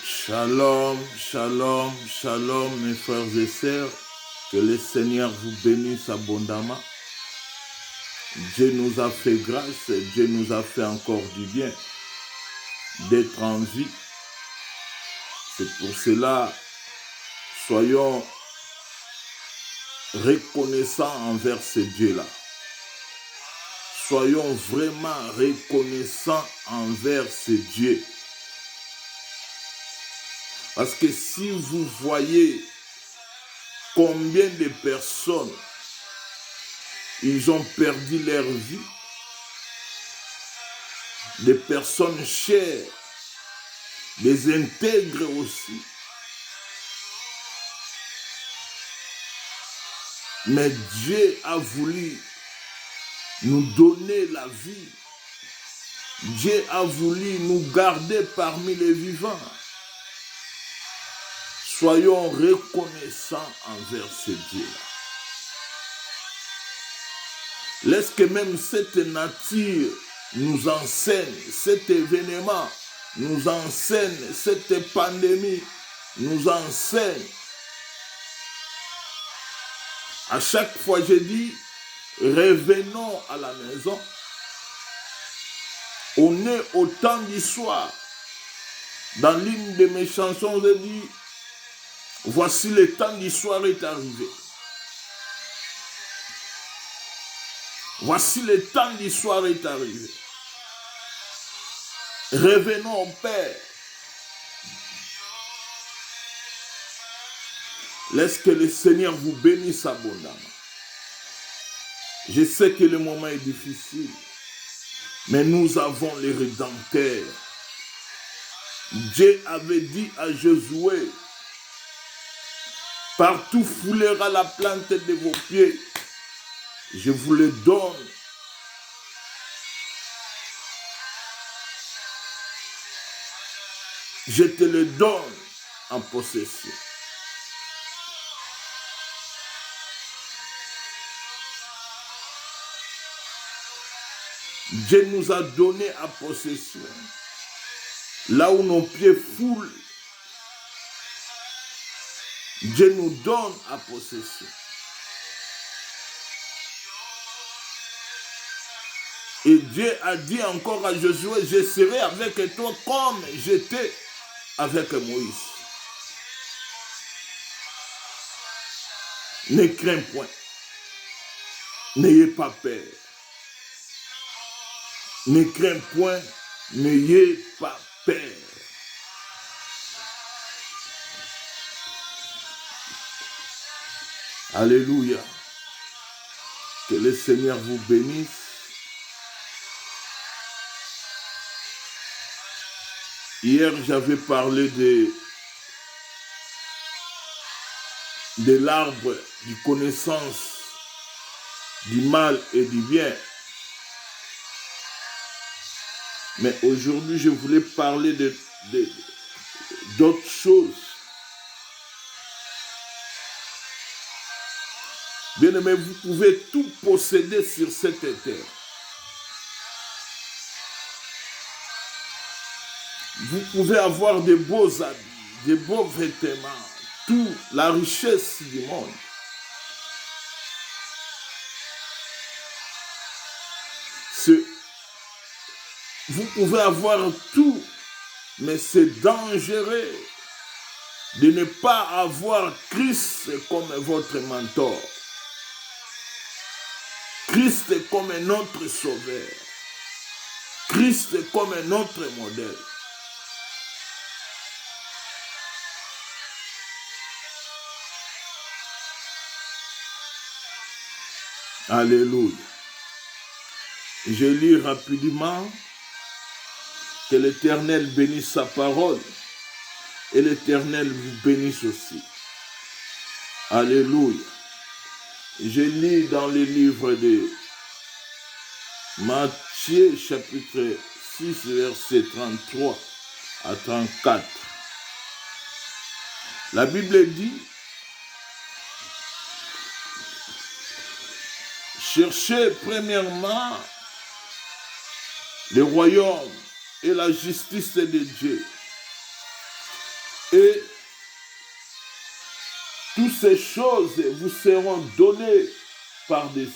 Shalom, shalom, shalom mes frères et sœurs, que le Seigneur vous bénisse abondamment. Dieu nous a fait grâce, Dieu nous a fait encore du bien d'être en vie. C'est pour cela, soyons reconnaissants envers ce Dieu-là. Soyons vraiment reconnaissants envers ce Dieu. Parce que si vous voyez combien de personnes ils ont perdu leur vie, des personnes chères, des intègres aussi. Mais Dieu a voulu nous donner la vie. Dieu a voulu nous garder parmi les vivants. Soyons reconnaissants envers ce Dieu-là. Laisse que même cette nature nous enseigne, cet événement nous enseigne, cette pandémie nous enseigne. À chaque fois, je dis, revenons à la maison. On est au temps du soir. Dans l'une de mes chansons, je dis, voici le temps du soir est arrivé. Voici le temps du soir est arrivé. Revenons au Père. Laisse que le Seigneur vous bénisse abondamment. Je sais que le moment est difficile, mais nous avons le Rédempteur. Dieu avait dit à Josué, partout foulera la plante de vos pieds. Je vous le donne. Je te le donne en possession. Dieu nous a donné en possession. Là où nos pieds foulent, Dieu nous donne en possession. Et Dieu a dit encore à Josué, je serai avec toi comme j'étais avec Moïse. Ne crains point. N'ayez pas peur. Ne crains point. N'ayez pas peur. Alléluia. Que le Seigneur vous bénisse. Hier, j'avais parlé de l'arbre de connaissance du mal et du bien. Mais aujourd'hui, je voulais parler d'autres choses. Bien-aimés, vous pouvez tout posséder sur cette terre. Vous pouvez avoir de beaux habits, de beaux vêtements, toute la richesse du monde. Vous pouvez avoir tout, mais c'est dangereux de ne pas avoir Christ comme votre mentor. Christ comme notre sauveur. Christ comme notre modèle. Alléluia. Je lis rapidement que l'Éternel bénisse sa parole et l'Éternel vous bénisse aussi. Alléluia. Je lis dans le livre de Matthieu chapitre 6 verset 33 à 34. La Bible dit, cherchez premièrement le royaume et la justice de Dieu, Et toutes ces choses vous seront données par-dessus.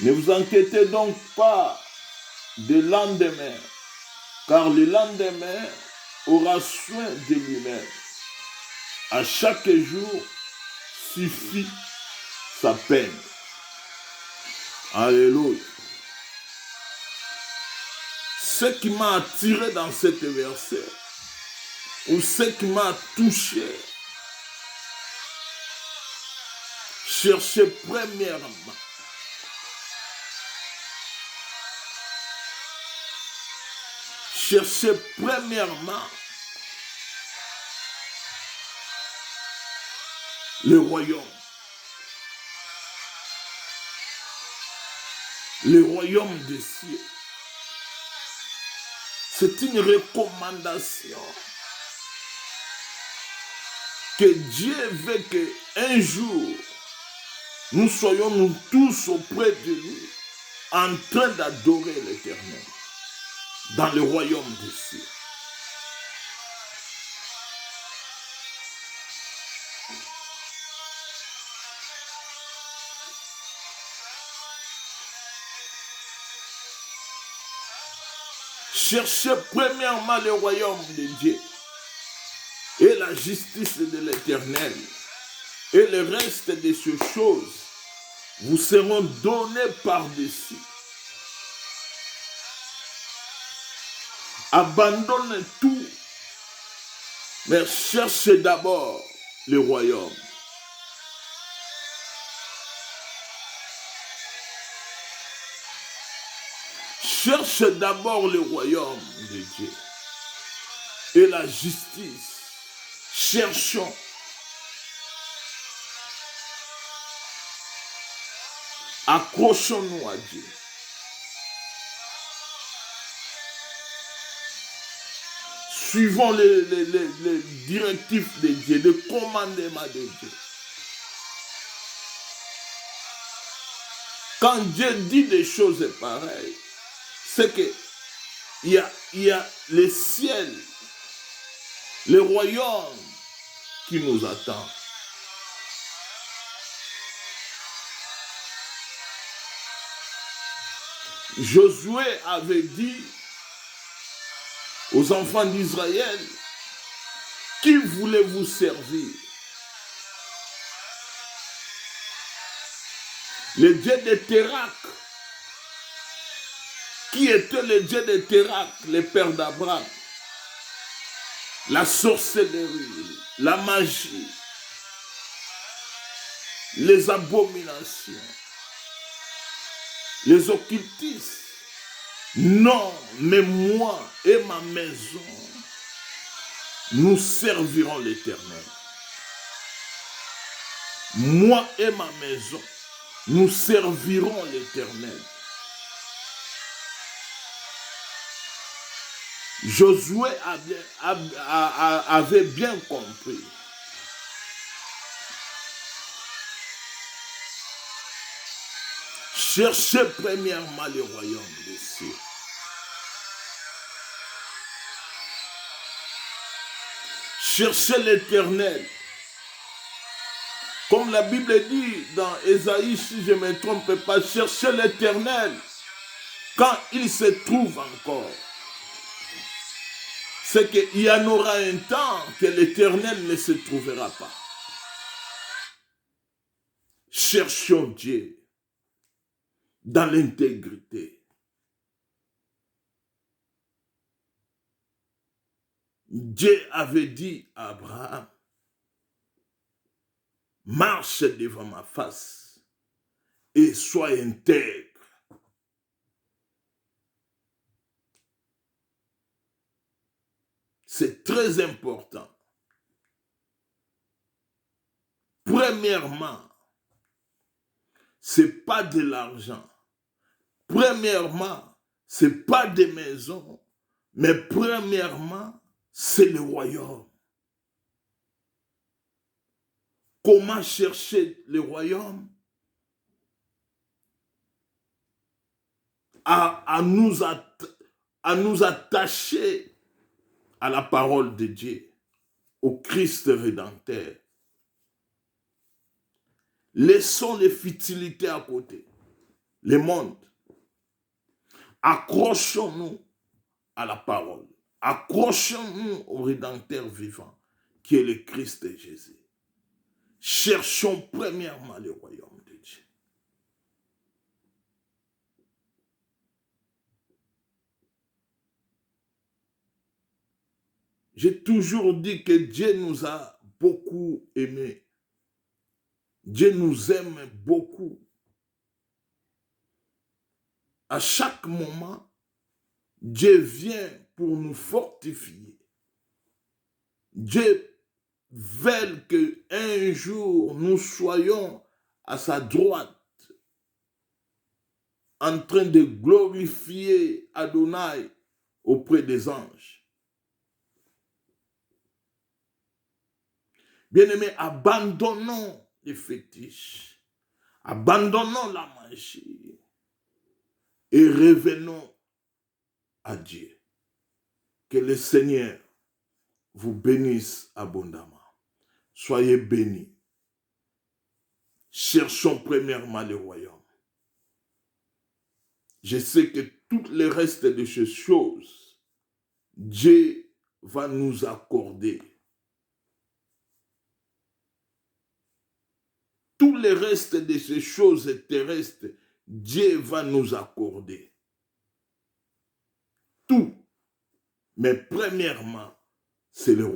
Ne vous inquiétez donc pas des lendemain, car le lendemain aura soin de lui-même. À chaque jour suffit sa peine. Alléluia. Ce qui m'a attiré dans cet verset, ou ce qui m'a touché, cherchez premièrement le royaume des cieux. C'est une recommandation que Dieu veut qu'un jour, nous soyons nous tous auprès de lui, en train d'adorer l'Éternel, dans le royaume des cieux. Cherchez premièrement le royaume de Dieu et la justice de l'Éternel, et le reste de ces choses vous seront données par-dessus. Abandonne tout, mais cherchez d'abord le royaume. Cherche d'abord le royaume de Dieu et la justice. Cherchons. Accrochons-nous à Dieu. Suivons les directives de Dieu, les commandements de Dieu. Quand Dieu dit des choses pareilles, c'est que il y a le ciel, le royaume qui nous attend. Josué avait dit aux enfants d'Israël, qui voulez-vous servir? Le Dieu de Térak. Qui était le Dieu de Térak, le père d'Abraham? La sorcellerie, la magie, les abominations, les occultistes. Non, mais moi et ma maison, nous servirons l'Éternel. Moi et ma maison, nous servirons l'Éternel. Josué avait bien compris. Cherchez premièrement le royaume des cieux. Cherchez l'Éternel. Comme la Bible dit dans Ésaïe, si je ne me trompe pas, cherchez l'Éternel quand il se trouve encore. C'est qu'il y en aura un temps que l'Éternel ne se trouvera pas. Cherchons Dieu dans l'intégrité. Dieu avait dit à Abraham, marche devant ma face et sois intègre. C'est très important. Premièrement, ce n'est pas de l'argent. Premièrement, ce n'est pas des maisons. Mais premièrement, c'est le royaume. Comment chercher le royaume? À nous attacher à la parole de Dieu, au Christ rédempteur. Laissons les futilités à côté, les mondes. Accrochons-nous à la parole. Accrochons-nous au Rédempteur vivant, qui est le Christ Jésus. Cherchons premièrement le royaume de Dieu. J'ai toujours dit que Dieu nous a beaucoup aimés. Dieu nous aime beaucoup. À chaque moment, Dieu vient pour nous fortifier. Dieu veut qu'un jour nous soyons à sa droite, en train de glorifier Adonai auprès des anges. Bien-aimés, abandonnons les fétiches, abandonnons la magie et revenons à Dieu. Que le Seigneur vous bénisse abondamment. Soyez bénis. Cherchons premièrement le royaume. Je sais que tout le reste de ces choses, Dieu va nous accorder. Tout le reste de ces choses terrestres, Dieu va nous accorder. Tout. Mais premièrement, c'est le royaume.